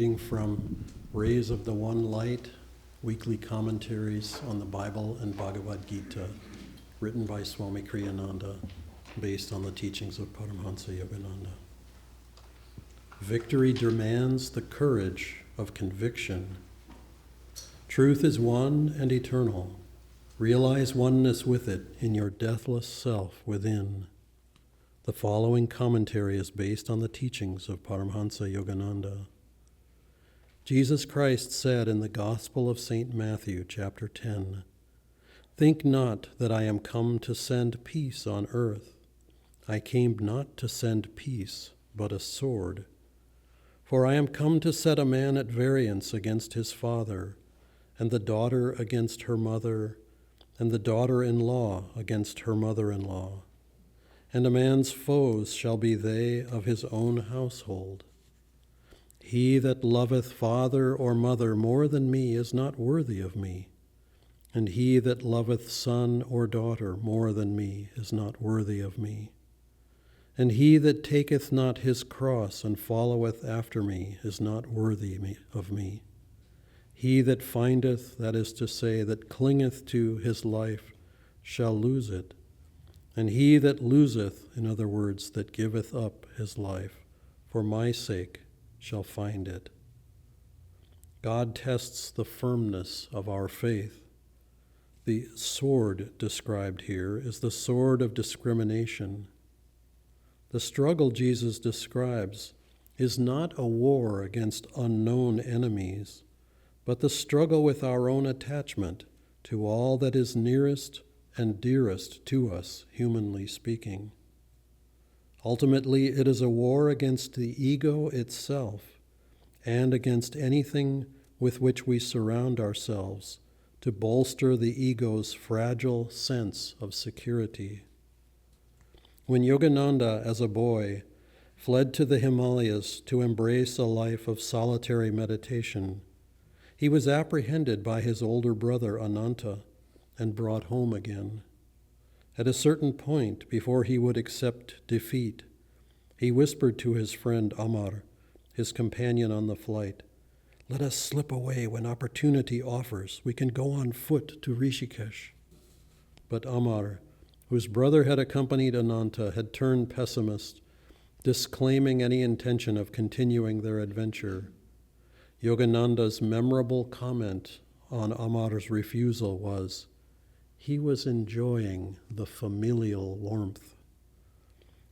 reading from Rays of the One Light, weekly commentaries on the Bible and Bhagavad Gita, written by Swami Kriya-yoga, based on the teachings of Paramahansa Yogananda. Victory demands the courage of conviction. Truth is one and eternal. Realize oneness with it in your deathless self within. The following commentary is based on the teachings of Paramahansa Yogananda. Jesus Christ said in the Gospel of St. Matthew, chapter 10, "Think not that I am come to send peace on earth. I came not to send peace, but a sword. For I am come to set a man at variance against his father, and the daughter against her mother, and the daughter-in-law against her mother-in-law. And a man's foes shall be they of his own household. He that loveth father or mother more than me is not worthy of me, and he that loveth son or daughter more than me is not worthy of me. And he that taketh not his cross and followeth after me is not worthy of me. He that findeth, that is to say, that clingeth to his life, shall lose it. And he that loseth, in other words, that giveth up his life, for my sake, shall find it." God tests the firmness of our faith. The sword described here is the sword of discrimination. The struggle Jesus describes is not a war against unknown enemies, but the struggle with our own attachment to all that is nearest and dearest to us, humanly speaking. Ultimately, it is a war against the ego itself and against anything with which we surround ourselves to bolster the ego's fragile sense of security. When Yogananda, as a boy, fled to the Himalayas to embrace a life of solitary meditation, he was apprehended by his older brother Ananta and brought home again. At a certain point, before he would accept defeat, he whispered to his friend Amar, his companion on the flight, "Let us slip away when opportunity offers. We can go on foot to Rishikesh." But Amar, whose brother had accompanied Ananta, had turned pessimist, disclaiming any intention of continuing their adventure. Yogananda's memorable comment on Amar's refusal was, "He was enjoying the familial warmth."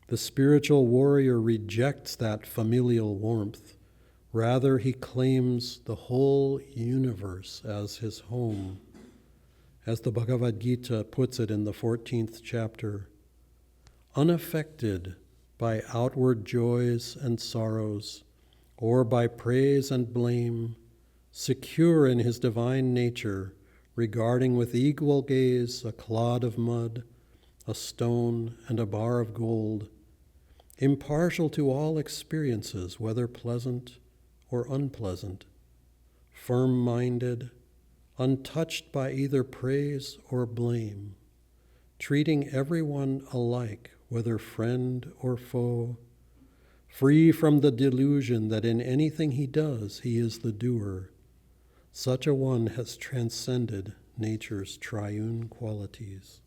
The spiritual warrior rejects that familial warmth. Rather, he claims the whole universe as his home. As the Bhagavad Gita puts it in the 14th chapter, unaffected by outward joys and sorrows, or by praise and blame, secure in his divine nature, regarding with equal gaze a clod of mud, a stone, and a bar of gold, impartial to all experiences, whether pleasant or unpleasant, firm-minded, untouched by either praise or blame, treating everyone alike, whether friend or foe, free from the delusion that in anything he does, he is the doer. Such a one has transcended nature's triune qualities.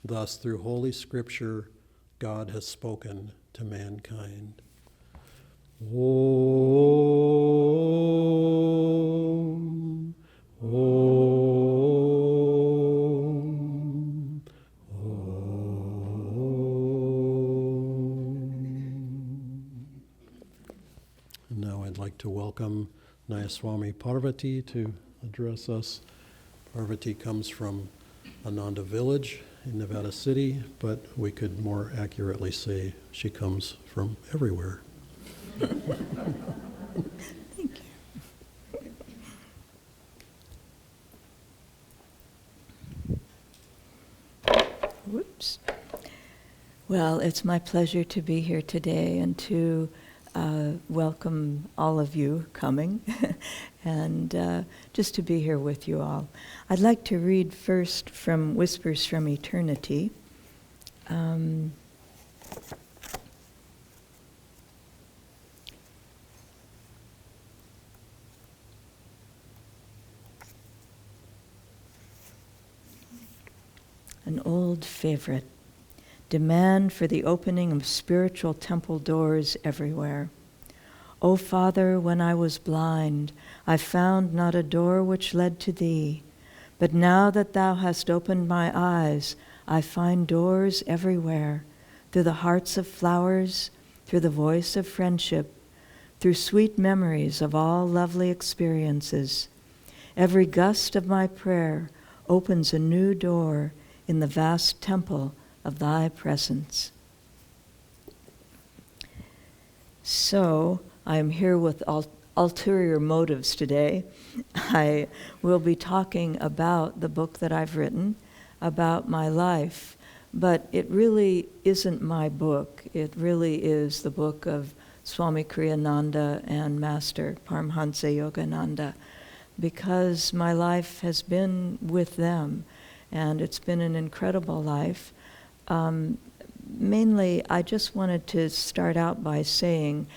Thus, through Holy Scripture, God has spoken to mankind. Om, Om, Om. And now I'd like to welcome Nayaswami Parvati to address us. Parvati comes from Ananda Village in Nevada City, but we could more accurately say she comes from everywhere. Thank you. Whoops. Well, it's my pleasure to be here today and to welcome all of you coming and just to be here with you all. I'd like to read first from Whispers from Eternity. an old favorite. Demand for the opening of spiritual temple doors everywhere. O Father, when I was blind, I found not a door which led to Thee. But now that Thou hast opened my eyes, I find doors everywhere, through the hearts of flowers, through the voice of friendship, through sweet memories of all lovely experiences. Every gust of my prayer opens a new door in the vast temple of Thy presence. So, I am here with ulterior motives today. I will be talking about the book that I've written, about my life, but it really isn't my book. It really is the book of Swami Kriya-yoga and Master Paramahansa Yogananda, because my life has been with them, and it's been an incredible life. Mainly, I just wanted to start out by saying,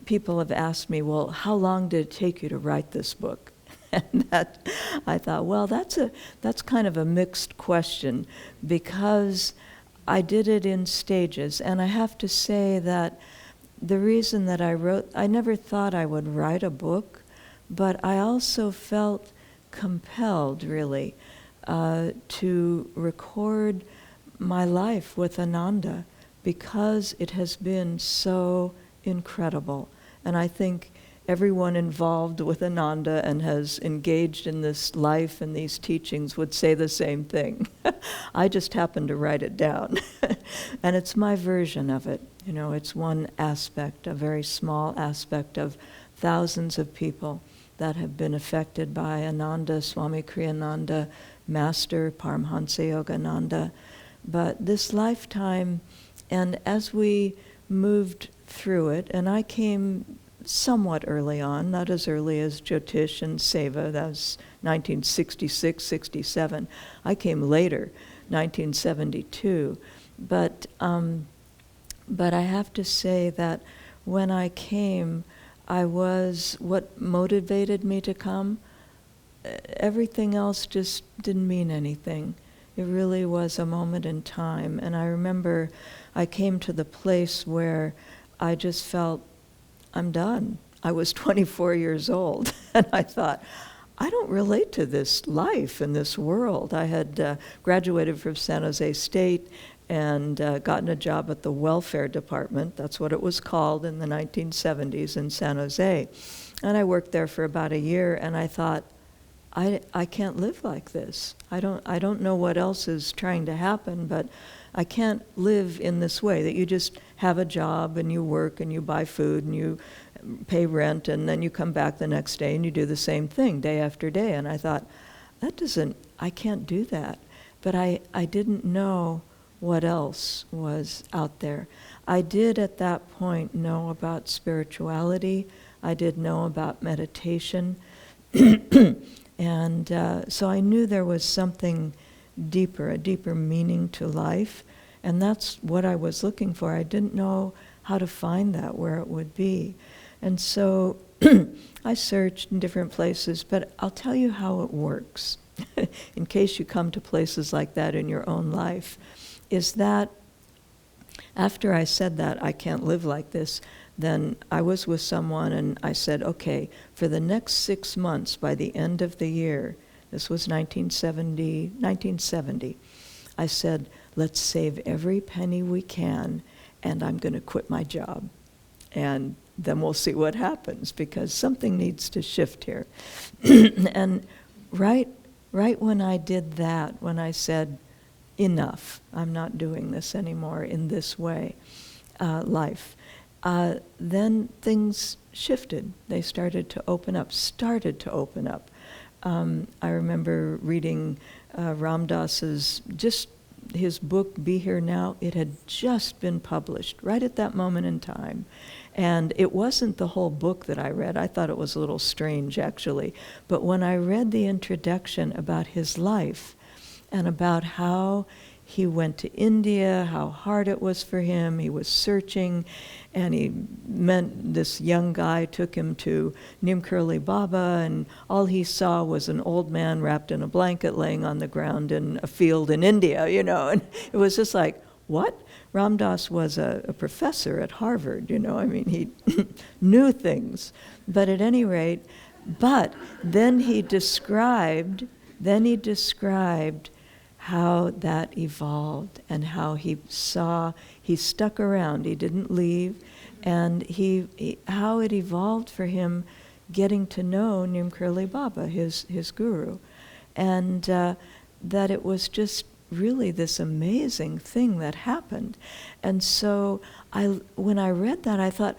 people have asked me, well, how long did it take you to write this book? And that, I thought, well, that's kind of a mixed question, because I did it in stages. And I have to say that the reason that I never thought I would write a book, but I also felt compelled, really, to record my life with Ananda, because it has been so incredible. And I think everyone involved with Ananda and has engaged in this life and these teachings would say the same thing. I just happened to write it down. And it's my version of it. You know, it's one aspect, a very small aspect of thousands of people that have been affected by Ananda, Swami Kriya-yoga, Master Paramahansa Yogananda. But this lifetime, and as we moved through it, and I came somewhat early on, not as early as Jyotish and Seva, that was 1966, 67. I came later, 1972. But I have to say that when I came, what motivated me to come, everything else just didn't mean anything. It really was a moment in time. And I remember I came to the place where I just felt, I'm done. I was 24 years old, and I thought, I don't relate to this life in this world. I had graduated from San Jose State and gotten a job at the welfare department. That's what it was called in the 1970s in San Jose. And I worked there for about a year, and I thought, I can't live like this. I don't know what else is trying to happen, but I can't live in this way, that you just have a job and you work and you buy food and you pay rent and then you come back the next day and you do the same thing day after day. And I thought, I can't do that. But I didn't know what else was out there. I did at that point know about spirituality. I did know about meditation. And so I knew there was something deeper, a deeper meaning to life. And that's what I was looking for. I didn't know how to find that, where it would be. And so I searched in different places, but I'll tell you how it works, in case you come to places like that in your own life, is that after I said that, I can't live like this, then I was with someone and I said, okay, for the next 6 months, by the end of the year, this was 1970, I said, let's save every penny we can, and I'm going to quit my job. And then we'll see what happens, because something needs to shift here. And right when I did that, when I said, enough, I'm not doing this anymore in this way, life, then things shifted. They started to open up. I remember reading Ram Dass's, his book, Be Here Now. It had just been published right at that moment in time. And it wasn't the whole book that I read. I thought it was a little strange, actually. But when I read the introduction about his life and about how he went to India, how hard it was for him. He was searching, and he met this young guy, took him to Neem Karoli Baba, and all he saw was an old man wrapped in a blanket laying on the ground in a field in India, and it was just like, what? Ram Dass was a professor at Harvard, I mean, he knew things. But at any rate, then he described how that evolved and how he stuck around, he didn't leave, and how it evolved for him getting to know Neem Karoli Baba, his guru, and that it was just really this amazing thing that happened. And so when I read that, I thought,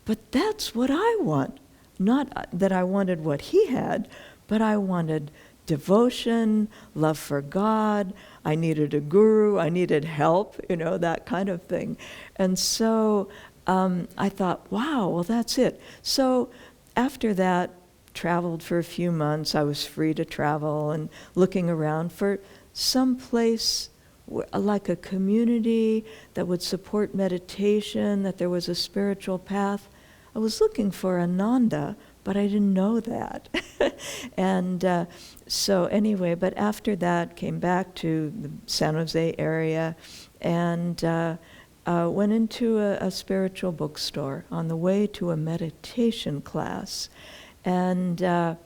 but that's what I want. Not that I wanted what he had, but I wanted devotion, love for God. I needed a guru. I needed help, that kind of thing. And so I thought, wow, well, that's it. So after that, traveled for a few months. I was free to travel and looking around for some place like a community that would support meditation, that there was a spiritual path. I was looking for Ananda, but I didn't know that. And so anyway, but after that, came back to the San Jose area and went into a spiritual bookstore on the way to a meditation class. And at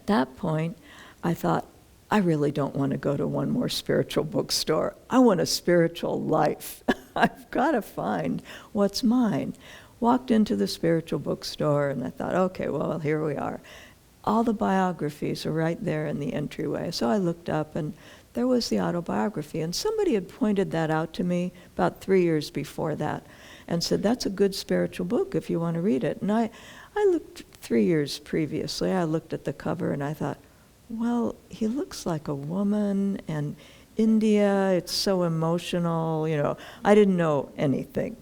that point, I thought, I really don't want to go to one more spiritual bookstore. I want a spiritual life. I've got to find what's mine. Walked into the spiritual bookstore and I thought, okay, well, here we are. All the biographies are right there in the entryway. So I looked up and there was the autobiography. And somebody had pointed that out to me about 3 years before that and said, that's a good spiritual book if you want to read it. And I looked 3 years previously, I looked at the cover and I thought, well, he looks like a woman, and India, it's so emotional, I didn't know anything,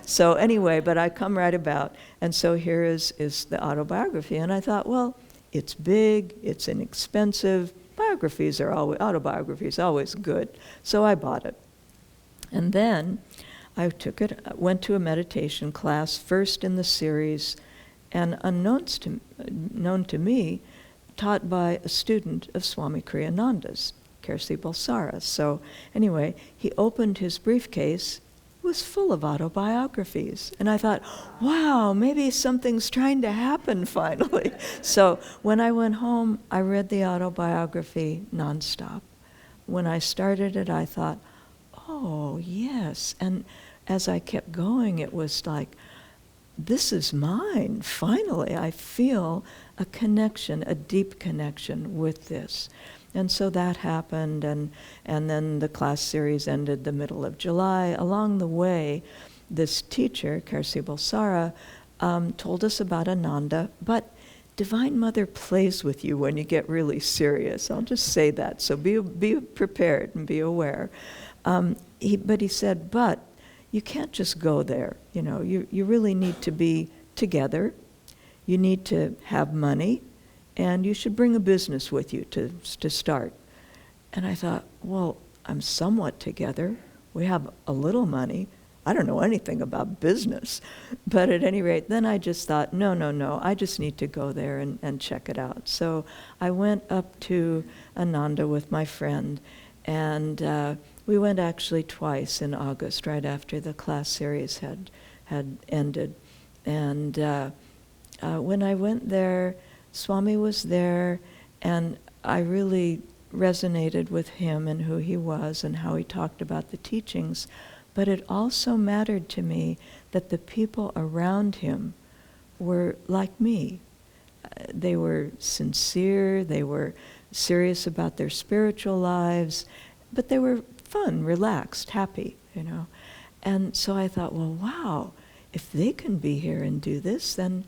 So anyway, but I come right about, and so here is the autobiography, and I thought, well, it's big, it's inexpensive, autobiographies are always good, so I bought it. And then I went to a meditation class, first in the series, and known to me, taught by a student of Swami Kriyananda's, Kersi Balsara. So anyway, he opened his briefcase, it was full of autobiographies. And I thought, wow, maybe something's trying to happen finally. So when I went home, I read the autobiography nonstop. When I started it, I thought, oh, yes. And as I kept going, it was like, this is mine. Finally, I feel a connection, a deep connection with this. And so that happened, and then the class series ended the middle of July. Along the way, this teacher, Kersi Balsara, told us about Ananda, but Divine Mother plays with you when you get really serious. I'll just say that, so be prepared and be aware. But he said, but you can't just go there. You really need to be together. You need to have money, and you should bring a business with you to start. And I thought, well, I'm somewhat together. We have a little money. I don't know anything about business. But at any rate, then I just thought, no, I just need to go there and check it out. So I went up to Ananda with my friend, and we went actually twice in August, right after the class series had ended. And when I went there, Swami was there, and I really resonated with him and who he was and how he talked about the teachings. But it also mattered to me that the people around him were like me. They were sincere, they were serious about their spiritual lives, but they were fun, relaxed, happy, And so I thought, well, wow, if they can be here and do this, then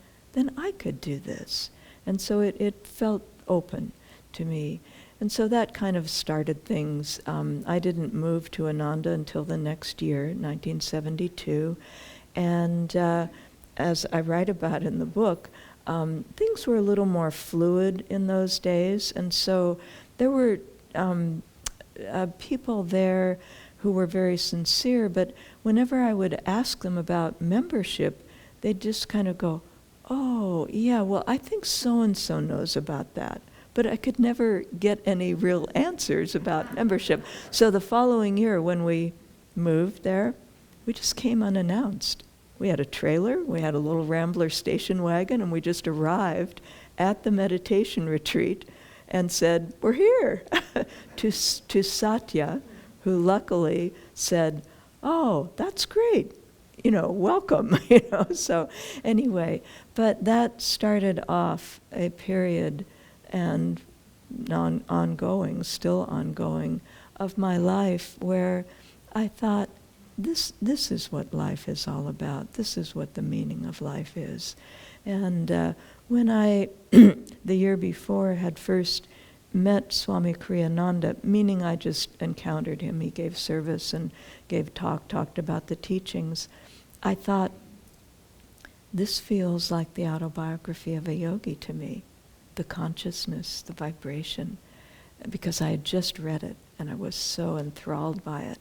I could do this. And so it felt open to me. And so that kind of started things. I didn't move to Ananda until the next year, 1972. And as I write about in the book, things were a little more fluid in those days. And so there were people there who were very sincere, but whenever I would ask them about membership, they'd just kind of go, oh, yeah, well, I think so-and-so knows about that. But I could never get any real answers about membership. So the following year, when we moved there, we just came unannounced. We had a trailer, we had a little Rambler station wagon, and we just arrived at the meditation retreat and said, we're here, to Satya, who luckily said, oh, that's great, welcome, So anyway, but that started off a period and still ongoing, of my life where I thought, this is what life is all about. This is what the meaning of life is. And when I, the year before, had first met Swami Kriya-yoga, meaning I just encountered him, he gave service and talked about the teachings, I thought, this feels like the autobiography of a yogi to me, the consciousness, the vibration, because I had just read it and I was so enthralled by it.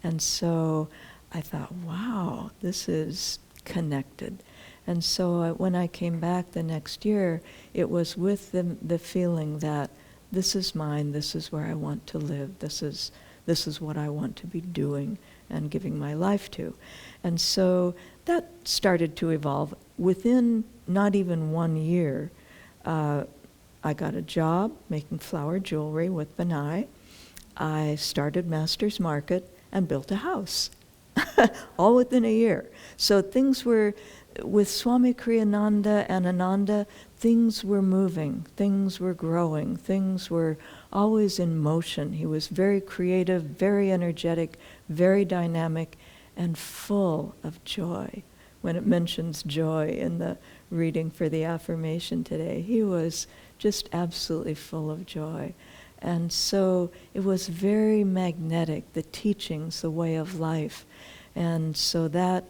And so I thought, wow, this is connected. And so when I came back the next year, it was with the feeling that this is mine, this is where I want to live, this is what I want to be doing and giving my life to. And so that started to evolve. Within not even 1 year, I got a job making flower jewelry with Benai. I started Master's Market and built a house, all within a year. So things were, with Swami Kriyananda and Ananda, things were moving, things were growing, things were always in motion. He was very creative, very energetic, very dynamic, and full of joy. When it mentions joy in the reading for the affirmation today, he was just absolutely full of joy. And so it was very magnetic, the teachings, the way of life. And so that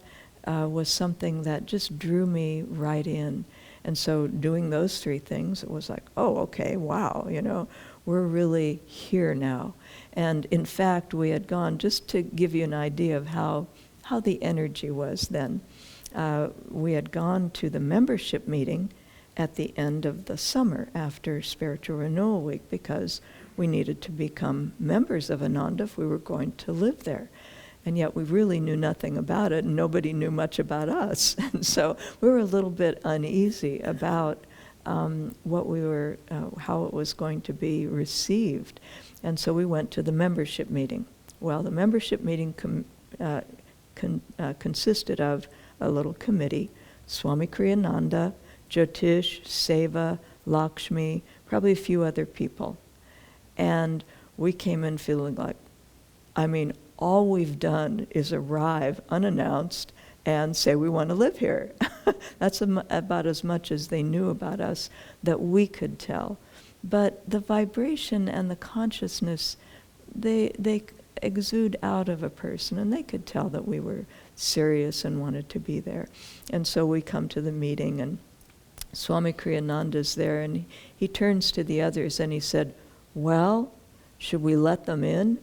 was something that just drew me right in. And so doing those three things, it was like, oh, okay, wow, we're really here now. And in fact, we had gone, just to give you an idea of how the energy was then, we had gone to the membership meeting at the end of the summer after Spiritual Renewal Week, because we needed to become members of Ananda if we were going to live there. And yet we really knew nothing about it, and nobody knew much about us. And so we were a little bit uneasy about what we were, how it was going to be received. And so we went to the membership meeting. Well, the membership meeting consisted of a little committee, Swami Kriyananda, Jyotish, Seva, Lakshmi, probably a few other people. And we came in feeling like, all we've done is arrive unannounced and say we want to live here. That's about as much as they knew about us that we could tell. But the vibration and the consciousness, they exude out of a person, and they could tell that we were serious and wanted to be there. And so we come to the meeting, and Swami Kriyananda's there, and he turns to the others and he said, well, should we let them in?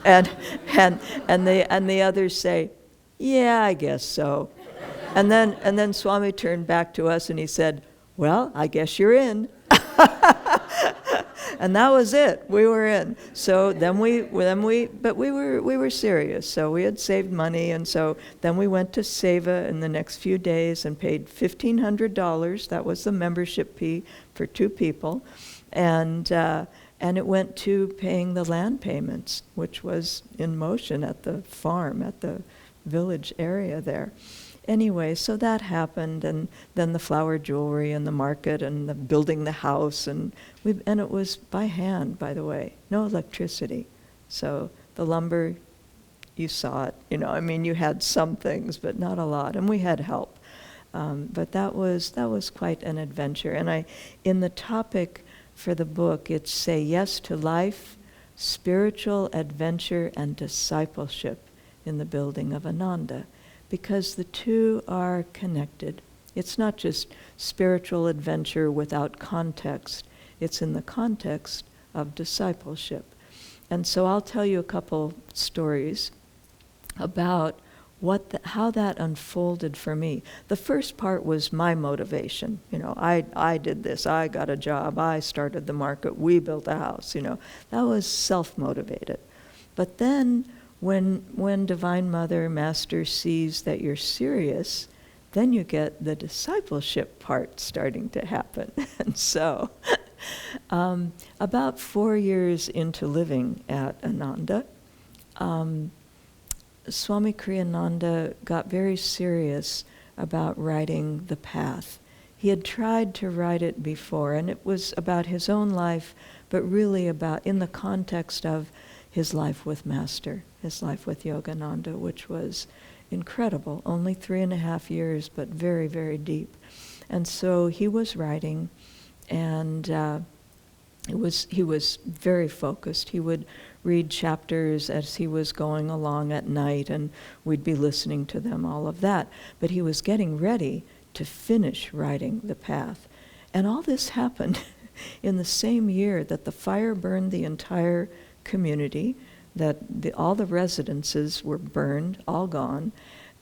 And the others say, yeah, I guess so. And then Swami turned back to us and he said, well, I guess you're in. And that was it. We were in. So then we were serious. So we had saved money, and so then we went to Seva in the next few days and paid $1,500. That was the membership fee for 2 people, and it went to paying the land payments, which was in motion at the farm, at the village area there. Anyway, so that happened, and then the flower jewelry and the market and the building the house, and it was by hand, by the way, no electricity. So the lumber, you saw it, you had some things, but not a lot, and we had help. But that was quite an adventure. And in the topic for the book, it's Say Yes to Life, Spiritual Adventure and Discipleship in the Building of Ananda, because the two are connected. It's not just spiritual adventure without context. It's in the context of discipleship. And so I'll tell you a couple stories about how that unfolded for me. The first part was my motivation. I did this, I got a job, I started the market, we built a house, that was self-motivated. But then when Divine Mother, Master sees that you're serious, then you get the discipleship part starting to happen. And so, about 4 years into living at Ananda, Swami Kriyananda got very serious about writing the path. He had tried to write it before, and it was about his own life, but really about in the context of his life with Master, his life with Yogananda, which was incredible. Only 3.5 years, but very, very deep. And so he was writing, and he was very focused. He would read chapters as he was going along at night, and we'd be listening to them, all of that. But he was getting ready to finish writing the path. And all this happened in the same year that the fire burned the entire community, that all the residences were burned, all gone.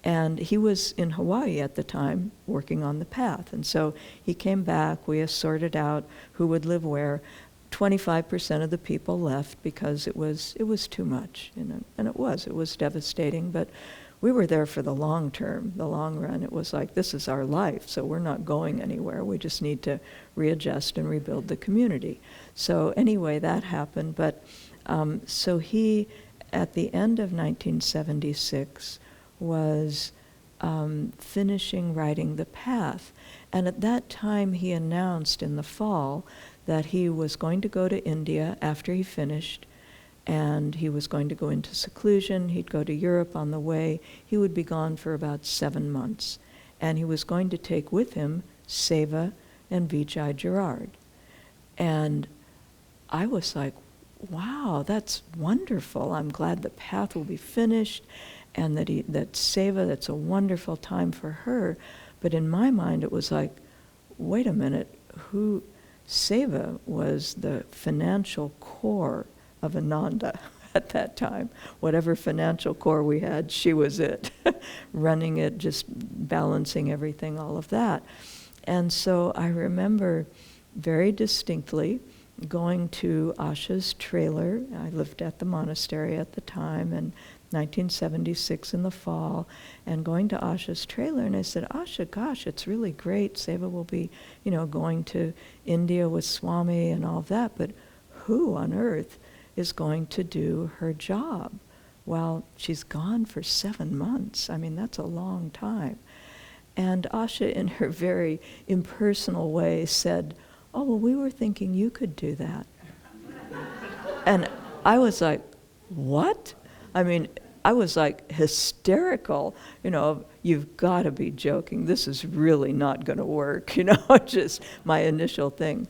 And he was in Hawaii at the time working on the path. And so he came back, we sorted out who would live where. 25% of the people left because it was too much, and it was devastating, but we were there for the long term, the long run. It was like, this is our life, so we're not going anywhere. We just need to readjust and rebuild the community. So anyway, that happened, but so he, at the end of 1976, was finishing writing the path, and at that time he announced in the fall that he was going to go to India after he finished, and he was going to go into seclusion. He'd go to Europe on the way. He would be gone for about 7 months. And he was going to take with him Seva and Vijay Gerard. And I was like, wow, that's wonderful. I'm glad the path will be finished, and that Seva, that's a wonderful time for her. But in my mind, it was like, wait a minute, Seva was the financial core of Ananda at that time. Whatever financial core we had, she was it. Running it, just balancing everything, all of that. And so I remember very distinctly going to Asha's trailer. I lived at the monastery at the time, and 1976 in the fall, and going to Asha's trailer, and I said, Asha, gosh, it's really great. Seva will be, going to India with Swami and all that, but who on earth is going to do her job? Well, she's gone for 7 months. I mean, that's a long time. And Asha, in her very impersonal way, said, oh, well, we were thinking you could do that. And I was like, what? I mean, I was like hysterical, you've got to be joking. This is really not going to work, just my initial thing.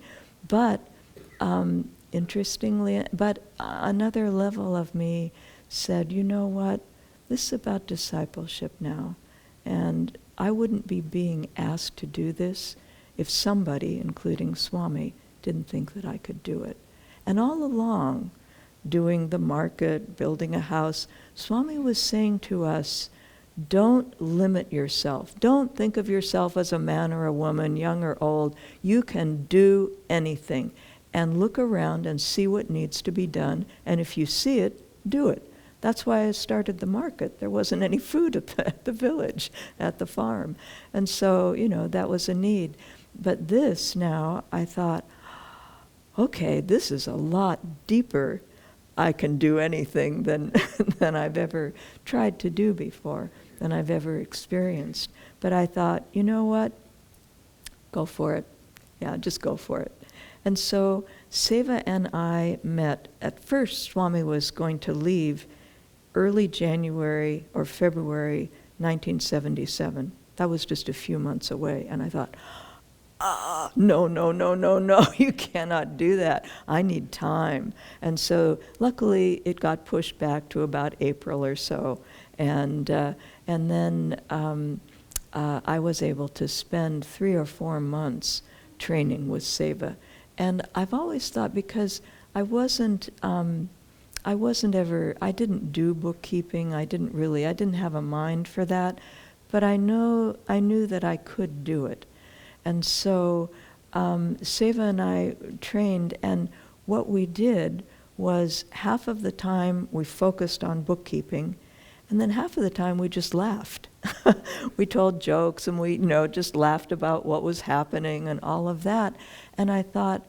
But interestingly, another level of me said, you know what, this is about discipleship now. And I wouldn't be being asked to do this if somebody, including Swami, didn't think that I could do it. And all along, doing the market, building a house, Swami was saying to us, don't limit yourself. Don't think of yourself as a man or a woman, young or old. You can do anything. And look around and see what needs to be done. And if you see it, do it. That's why I started the market. There wasn't any food at the village, at the farm. And so, that was a need. But this now, I thought, okay, this is a lot deeper. I can do anything than I've ever tried to do before, than I've ever experienced. But I thought, you know what? Go for it. Yeah, just go for it. And so Seva and I met. At first, Swami was going to leave early January or February 1977. That was just a few months away. And I thought, no, you cannot do that. I need time. And so luckily it got pushed back to about April or so. And then I was able to spend 3 or 4 months training with Seva. And I've always thought, because I wasn't I didn't do bookkeeping. I didn't have a mind for that, but I knew that I could do it. And so Seva and I trained, and what we did was half of the time we focused on bookkeeping, and then half of the time we just laughed. We told jokes, and we just laughed about what was happening and all of that. And I thought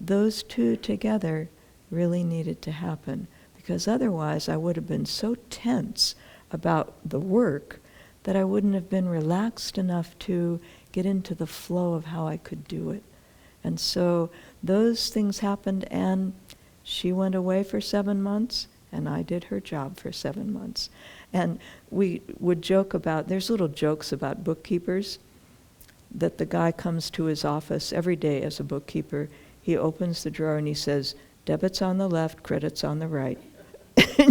those two together really needed to happen, because otherwise I would have been so tense about the work that I wouldn't have been relaxed enough to get into the flow of how I could do it. And so those things happened, and she went away for 7 months, and I did her job for 7 months. And we would joke about, there's little jokes about bookkeepers, that the guy comes to his office every day as a bookkeeper. He opens the drawer and he says, debits on the left, credits on the right.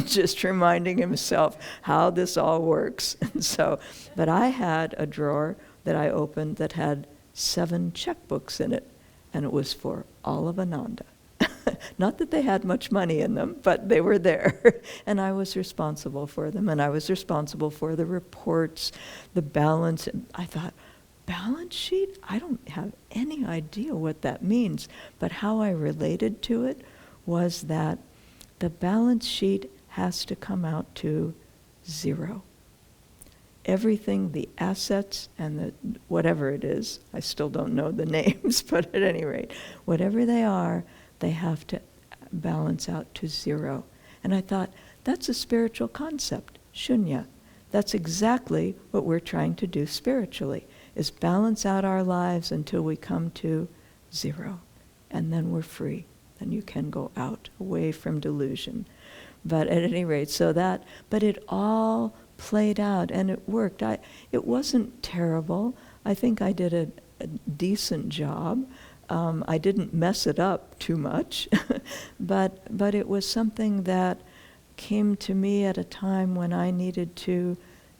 Just reminding himself how this all works. And so, but I had a drawer that I opened that had 7 checkbooks in it, and it was for all of Ananda. Not that they had much money in them, but they were there. And I was responsible for them, and I was responsible for the reports, the balance. I thought, balance sheet? I don't have any idea what that means. But how I related to it was that the balance sheet has to come out to 0. Everything, the assets and the whatever it is, I still don't know the names, but at any rate, whatever they are, they have to balance out to 0. And I thought, that's a spiritual concept, shunya. That's exactly what we're trying to do spiritually, is balance out our lives until we come to 0. And then we're free. Then you can go out, away from delusion. But at any rate, but it all played out, and it worked. It wasn't terrible. I think I did a decent job. I didn't mess it up too much, but it was something that came to me at a time when I needed to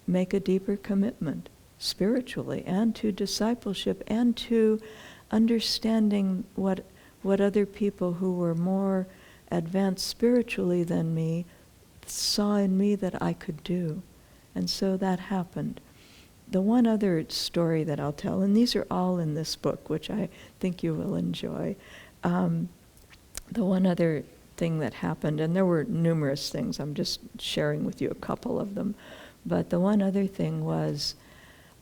make a deeper commitment spiritually, and to discipleship, and to understanding what other people who were more advanced spiritually than me saw in me that I could do. And so that happened. The one other story that I'll tell, and these are all in this book, which I think you will enjoy. The one other thing that happened, and there were numerous things, I'm just sharing with you a couple of them, but the one other thing was,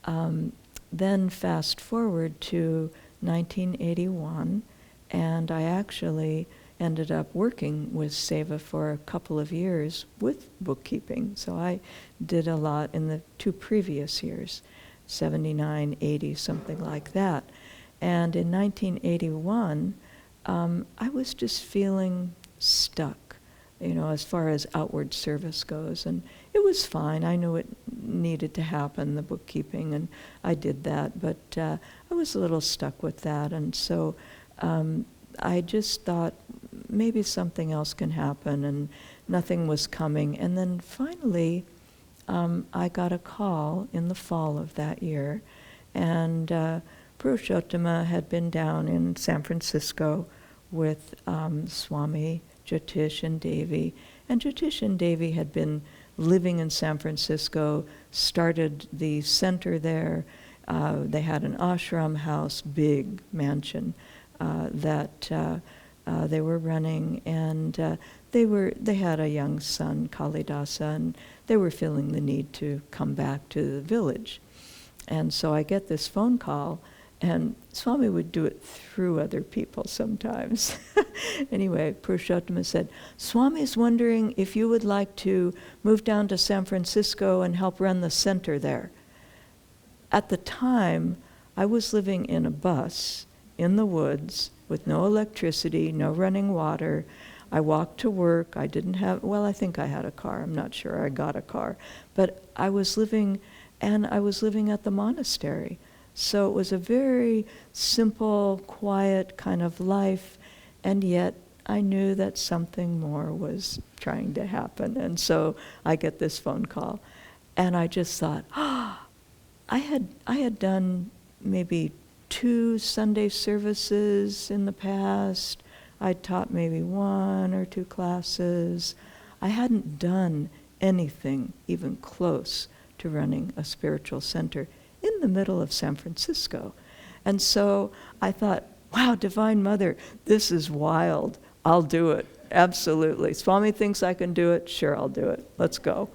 then fast forward to 1981, and I actually ended up working with Seva for a couple of years with bookkeeping. So I did a lot in the 2 previous years, 79, 80, something like that. And in 1981, I was just feeling stuck, as far as outward service goes. And it was fine. I knew it needed to happen, the bookkeeping, and I did that. But I was a little stuck with that. And so I just thought maybe something else can happen, and nothing was coming. And then finally, I got a call in the fall of that year, and Purushottama had been down in San Francisco with Swami Jyotish and Devi, and Jyotish and Devi had been living in San Francisco, started the center there. They had an ashram house, big mansion, that they were running, and they had a young son, Kalidasa, and they were feeling the need to come back to the village. And so I get this phone call, and Swami would do it through other people sometimes. Anyway, Purushottama said, Swami's wondering if you would like to move down to San Francisco and help run the center there. At the time, I was living in a bus in the woods with no electricity, no running water. I walked to work. I didn't have, I think I had a car. I'm not sure I got a car. But I was living at the monastery. So it was a very simple, quiet kind of life, and yet I knew that something more was trying to happen. And so I get this phone call, and I just thought, I had done maybe 2 Sunday services in the past. I'd taught maybe 1 or 2 classes. I hadn't done anything even close to running a spiritual center in the middle of San Francisco. And so I thought, wow, Divine Mother, this is wild. I'll do it. Absolutely. Swami thinks I can do it. Sure, I'll do it. Let's go,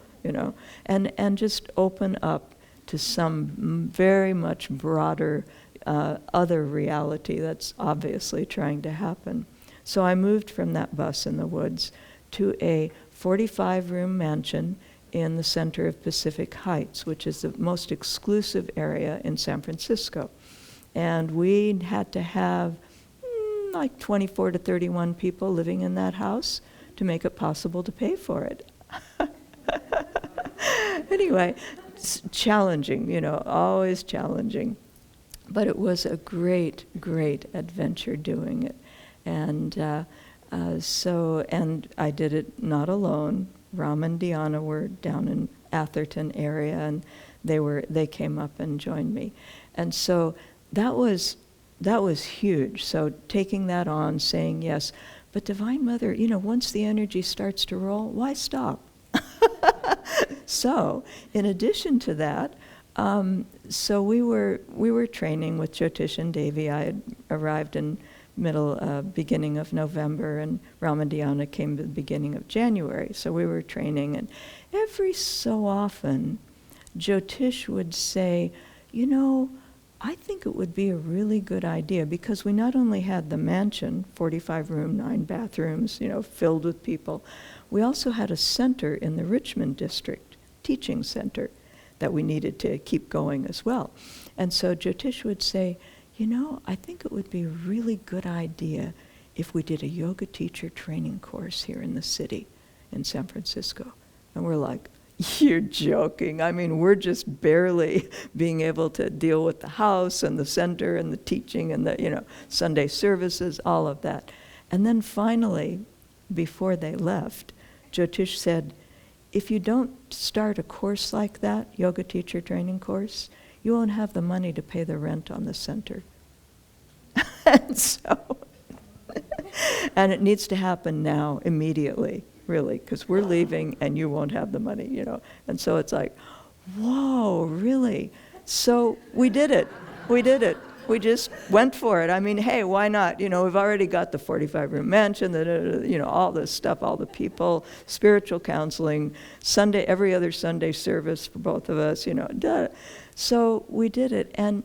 and just open up to some very much broader other reality that's obviously trying to happen. So I moved from that bus in the woods to a 45-room mansion in the center of Pacific Heights, which is the most exclusive area in San Francisco. And we had to have like 24 to 31 people living in that house to make it possible to pay for it. Anyway, it's challenging, always challenging. But it was a great, great adventure doing it. And and I did it not alone. Ram and Diana were down in Atherton area, and they came up and joined me. And so that was huge. So taking that on, saying yes. But Divine Mother, once the energy starts to roll, why stop? So, in addition to that, so we were training with Jyotish and Devi. I had arrived in beginning of November, and Ramadhyana came at the beginning of January. So we were training, and every so often, Jyotish would say, I think it would be a really good idea, because we not only had the mansion, 45 room, 9 bathrooms, filled with people, we also had a center in the Richmond district, teaching center, that we needed to keep going as well. And so Jyotish would say, I think it would be a really good idea if we did a yoga teacher training course here in the city, in San Francisco. And we're like, you're joking. I mean, we're just barely being able to deal with the house and the center and the teaching and the, Sunday services, all of that. And then finally, before they left, Jyotish said, if you don't start a course like that, yoga teacher training course, you won't have the money to pay the rent on the center. And it needs to happen now, immediately, really, because we're leaving and you won't have the money, And so it's like, whoa, really? So we did it. We just went for it. I mean, hey, why not? We've already got the 45-room mansion, all this stuff, all the people, spiritual counseling, Sunday, every other Sunday service for both of us, So we did it, and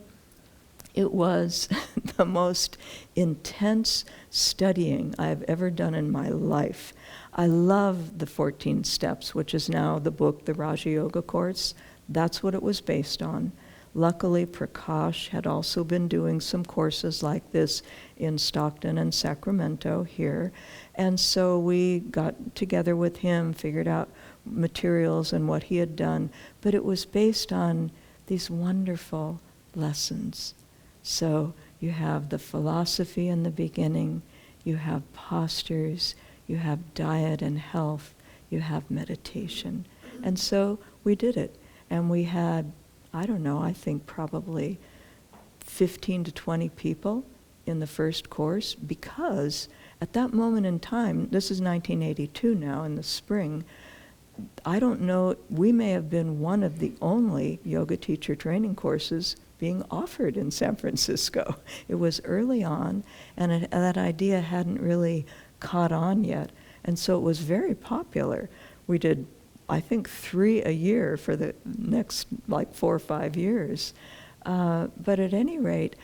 it was the most intense studying I've ever done in my life. I love the 14 Steps, which is now the book, the Raja Yoga course. That's what it was based on. Luckily, Prakash had also been doing some courses like this in Stockton and Sacramento here. And so we got together with him, figured out materials and what he had done. But it was based on these wonderful lessons. So you have the philosophy in the beginning, you have postures, you have diet and health, you have meditation. And so we did it. And we had, I think probably 15 to 20 people in the first course, because at that moment in time, this is 1982 now, in the spring, I don't know, we may have been one of the only yoga teacher training courses being offered in San Francisco. It was early on, and that idea hadn't really caught on yet, and so it was very popular. We did, I think, 3 a year for the next 4 or 5 years. But at any rate,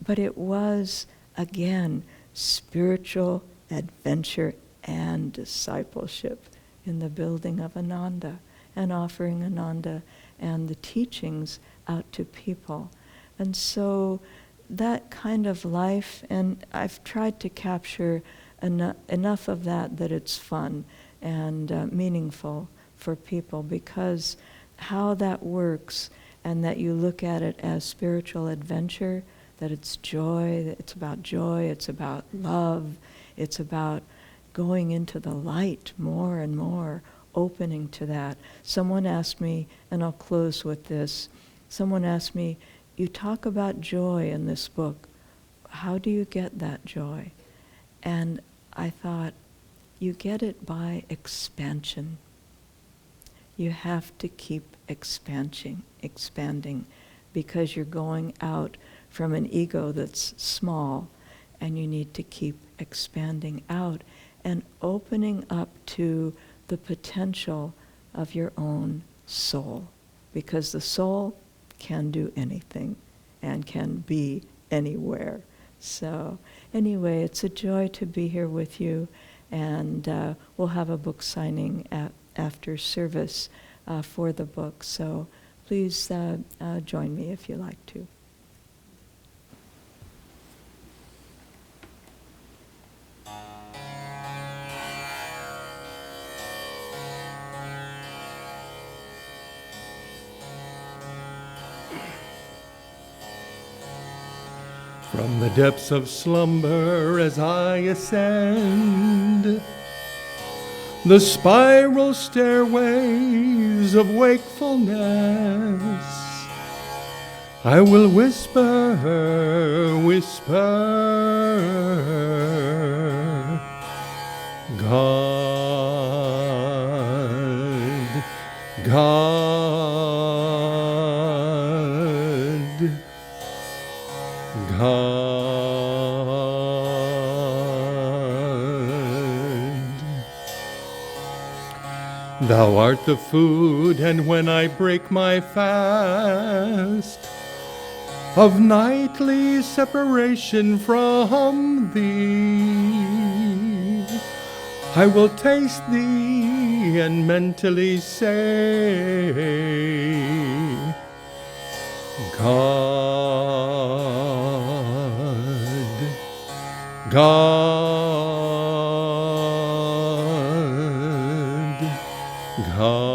it was, again, spiritual adventure and discipleship in the building of Ananda and offering Ananda and the teachings out to people. And so that kind of life, and I've tried to capture enough of that it's fun and meaningful for people, because how that works, and that you look at it as spiritual adventure, that it's joy, that it's about love, it's about going into the light more and more, opening to that. Someone asked me, and I'll close with this, someone asked me, you talk about joy in this book. How do you get that joy? And I thought, you get it by expansion. You have to keep expanding, because you're going out from an ego that's small, and you need to keep expanding out and opening up to the potential of your own soul, because the soul can do anything and can be anywhere. So anyway, it's a joy to be here with you, and we'll have a book signing after service for the book. So please join me if you like to. From the depths of slumber as I ascend the spiral stairways of wakefulness, I will whisper, God, God, God. Thou art the food, and when I break my fast of nightly separation from thee, I will taste thee and mentally say, God, God, God.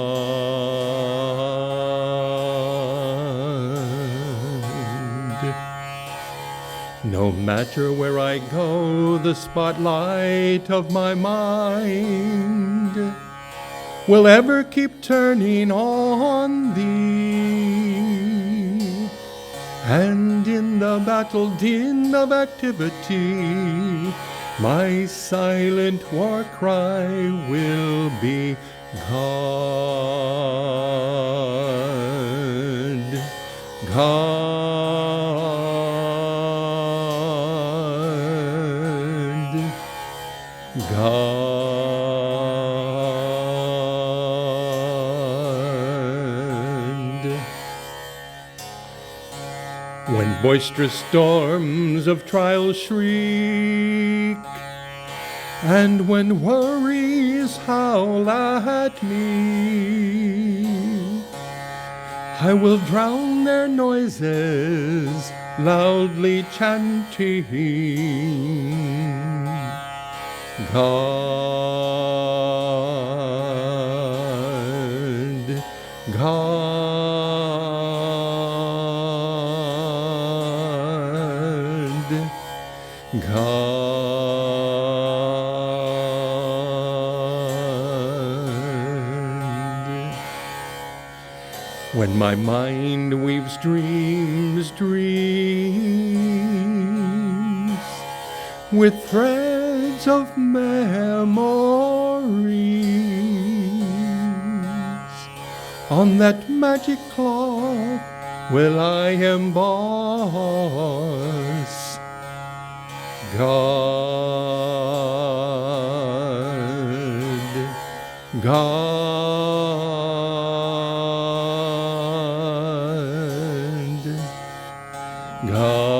No matter where I go, the spotlight of my mind will ever keep turning on thee. And in the battle din of activity, my silent war cry will be God, God, God. When boisterous storms of trial shriek, and when worries howl at me, I will drown their noises, loudly chanting, God, God, God. When my mind weaves dreams with threads of memories, on that magic cloth will I emboss God, God, God.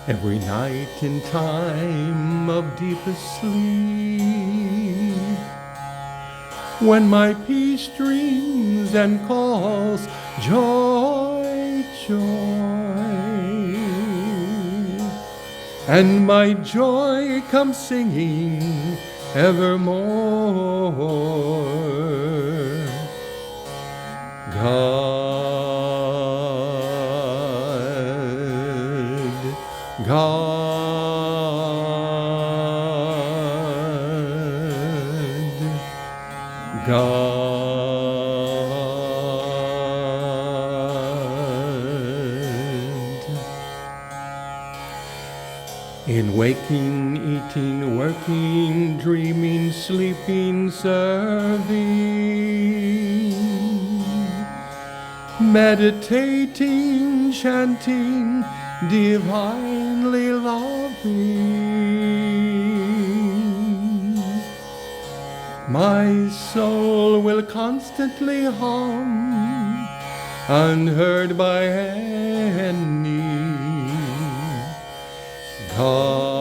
Every night in time of deepest sleep, when my peace dreams and calls joy, joy, and my joy comes singing evermore, God, God, God. In waking, eating, working, dreaming, sleeping, serving, meditating, chanting, divinely loving, my soul will constantly hum, unheard by any. God